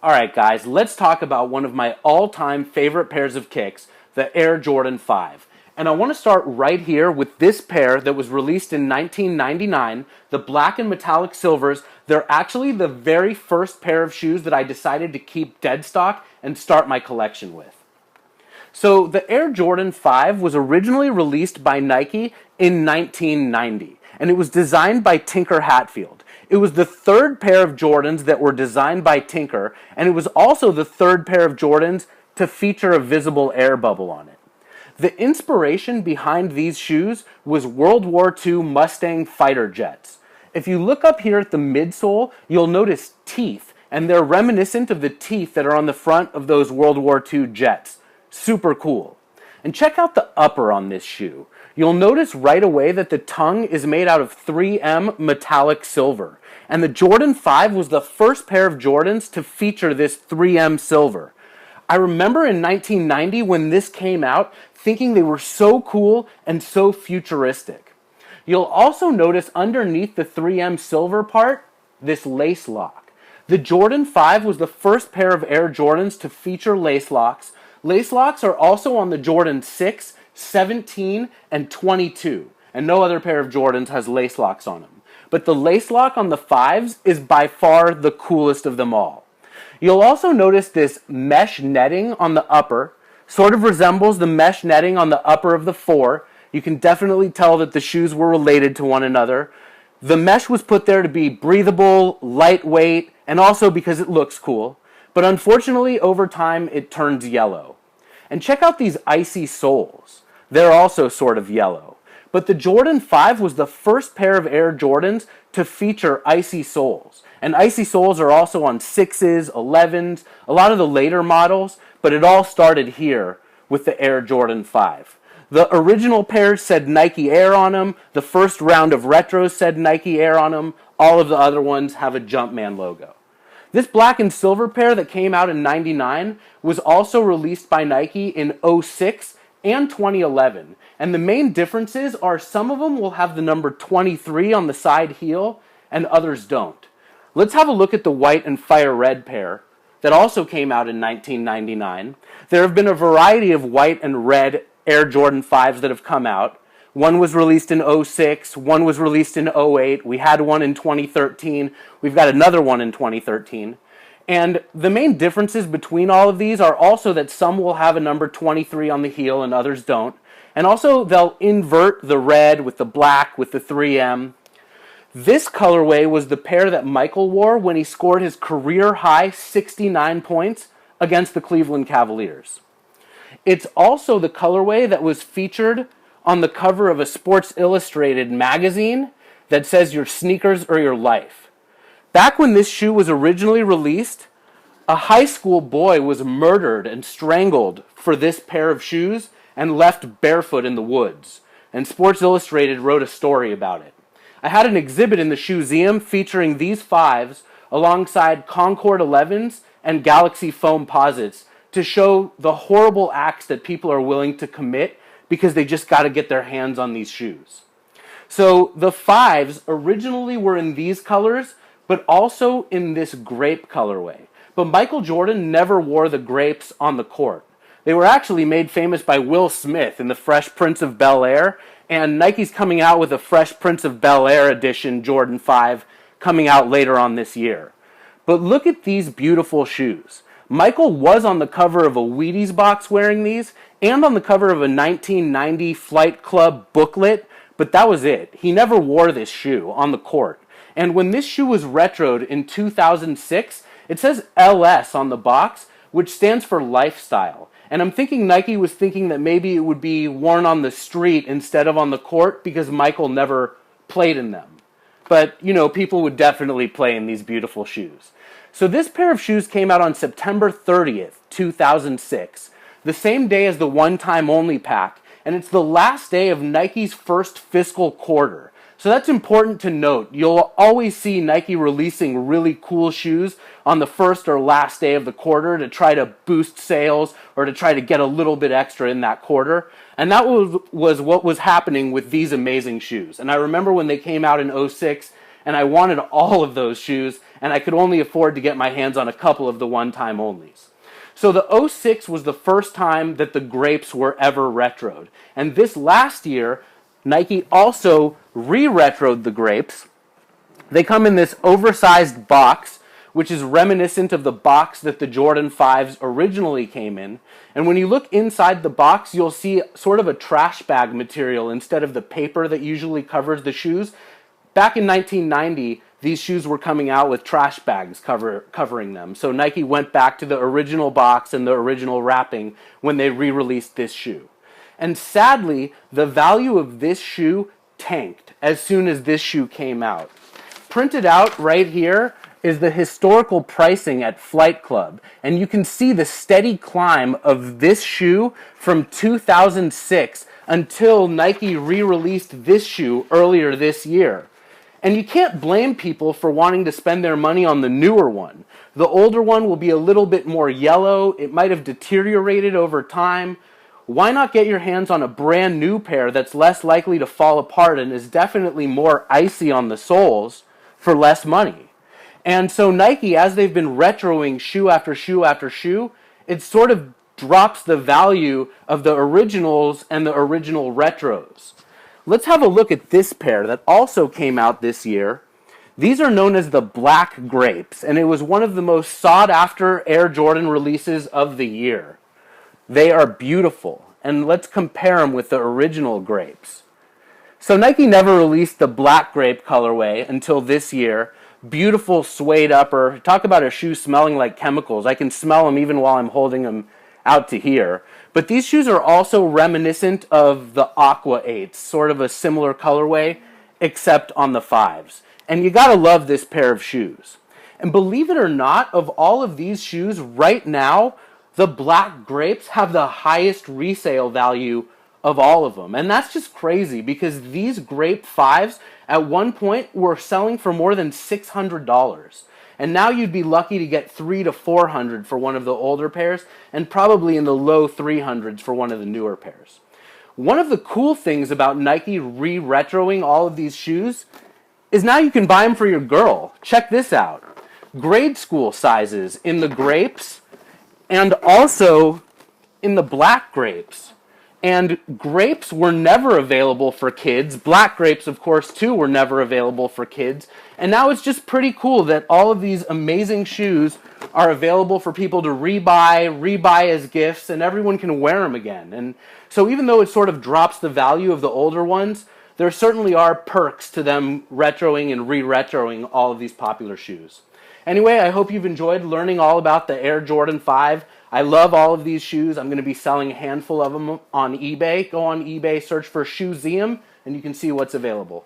Alright guys, let's talk about one of my all-time favorite pairs of kicks, the Air Jordan 5. And I want to start right here with this pair that was released in 1999, the black and metallic silvers. They're actually the very first pair of shoes that I decided to keep dead stock and start my collection with. So the Air Jordan 5 was originally released by Nike in 1990, and it was designed by Tinker Hatfield. It was the third pair of Jordans that were designed by Tinker, and it was also the third pair of Jordans to feature a visible air bubble on it. The inspiration behind these shoes was World War II Mustang fighter jets. If you look up here at the midsole, you'll notice teeth, and they're reminiscent of the teeth that are on the front of those World War II jets. Super cool. And check out the upper on this shoe. You'll notice right away that the tongue is made out of 3M metallic silver. And the Jordan 5 was the first pair of Jordans to feature this 3M silver. I remember in 1990 when this came out, thinking they were so cool and so futuristic. You'll also notice underneath the 3M silver part, this lace lock. The Jordan 5 was the first pair of Air Jordans to feature lace locks. Lace locks are also on the Jordan 6, 17, and 22, and no other pair of Jordans has lace locks on them. But the lace lock on the 5s is by far the coolest of them all. You'll also notice this mesh netting on the upper, sort of resembles the mesh netting on the upper of the 4. You can definitely tell that the shoes were related to one another. The mesh was put there to be breathable, lightweight, and also because it looks cool. But unfortunately, over time, it turns yellow. And check out these icy soles. They're also sort of yellow. But the Jordan 5 was the first pair of Air Jordans to feature icy soles. And icy soles are also on 6s, 11s, a lot of the later models, but it all started here with the Air Jordan 5. The original pairs said Nike Air on them. The first round of retros said Nike Air on them. All of the other ones have a Jumpman logo. This black and silver pair that came out in '99 was also released by Nike in '06 and 2011. And the main differences are some of them will have the number 23 on the side heel and others don't. Let's have a look at the white and fire red pair that also came out in 1999. There have been a variety of white and red Air Jordan 5s that have come out. One was released in '06, one was released in '08, we had one in 2013, we've got another one in 2013. And the main differences between all of these are also that some will have a number 23 on the heel and others don't. And also they'll invert the red with the black with the 3M. This colorway was the pair that Michael wore when he scored his career high 69 points against the Cleveland Cavaliers. It's also the colorway that was featured on the cover of a Sports Illustrated magazine that says your sneakers or your life. Back when this shoe was originally released, a high school boy was murdered and strangled for this pair of shoes and left barefoot in the woods. And Sports Illustrated wrote a story about it. I had an exhibit in the ShoeZeum featuring these 5s alongside Concord 11s and Galaxy foam posits to show the horrible acts that people are willing to commit because they just got to get their hands on these shoes. So the 5s originally were in these colors, but also in this grape colorway. But Michael Jordan never wore the grapes on the court. They were actually made famous by Will Smith in the Fresh Prince of Bel-Air, and Nike's coming out with a Fresh Prince of Bel-Air edition Jordan 5 coming out later on this year. But look at these beautiful shoes. Michael was on the cover of a Wheaties box wearing these, and on the cover of a 1990 Flight Club booklet, but that was it. He never wore this shoe on the court. And when this shoe was retroed in 2006, it says LS on the box, which stands for lifestyle. And I'm thinking Nike was thinking that maybe it would be worn on the street instead of on the court because Michael never played in them. But, you know, people would definitely play in these beautiful shoes. So this pair of shoes came out on September 30th, 2006, the same day as the one-time only pack, and it's the last day of Nike's first fiscal quarter. So that's important to note. You'll always see Nike releasing really cool shoes on the first or last day of the quarter to try to boost sales or to try to get a little bit extra in that quarter. And that was what was happening with these amazing shoes. And I remember when they came out in '06, and I wanted all of those shoes, and I could only afford to get my hands on a couple of the one-time onlys. So the '06 was the first time that the Grapes were ever retroed. And this last year, Nike also re-retroed the Grapes. They come in this oversized box, which is reminiscent of the box that the Jordan 5s originally came in. And when you look inside the box, you'll see sort of a trash bag material instead of the paper that usually covers the shoes. Back in 1990, these shoes were coming out with trash bags covering them. So Nike went back to the original box and the original wrapping when they re-released this shoe. And sadly, the value of this shoe tanked as soon as this shoe came out. Printed out right here is the historical pricing at Flight Club, and you can see the steady climb of this shoe from 2006 until Nike re-released this shoe earlier this year. And you can't blame people for wanting to spend their money on the newer one. The older one will be a little bit more yellow, it might have deteriorated over time. Why not get your hands on a brand new pair that's less likely to fall apart and is definitely more icy on the soles for less money? And so Nike, as they've been retroing shoe after shoe after shoe, it sort of drops the value of the originals and the original retros. Let's have a look at this pair that also came out this year. These are known as the Black Grapes, and it was one of the most sought-after Air Jordan releases of the year. They are beautiful, and let's compare them with the original Grapes. So Nike never released the Black Grape colorway until this year. Beautiful suede upper. Talk about a shoe smelling like chemicals. I can smell them even while I'm holding them out to here. But these shoes are also reminiscent of the Aqua 8s, sort of a similar colorway, except on the 5s. And you gotta love this pair of shoes. And believe it or not, of all of these shoes right now, the Black Grapes have the highest resale value of all of them. And that's just crazy because these Grape 5s at one point were selling for more than $600. And now you'd be lucky to get $300 to $400 for one of the older pairs and probably in the low 300s for one of the newer pairs. One of the cool things about Nike re-retroing all of these shoes is now you can buy them for your girl. Check this out. Grade school sizes in the Grapes and also in the Black Grapes. And Grapes were never available for kids. Black Grapes, of course, too, were never available for kids. And now it's just pretty cool that all of these amazing shoes are available for people to rebuy as gifts, and everyone can wear them again. And so even though it sort of drops the value of the older ones, there certainly are perks to them retroing and re-retroing all of these popular shoes. Anyway, I hope you've enjoyed learning all about the Air Jordan 5. I love all of these shoes. I'm going to be selling a handful of them on eBay. Go on eBay, search for ShoeZeum, and you can see what's available.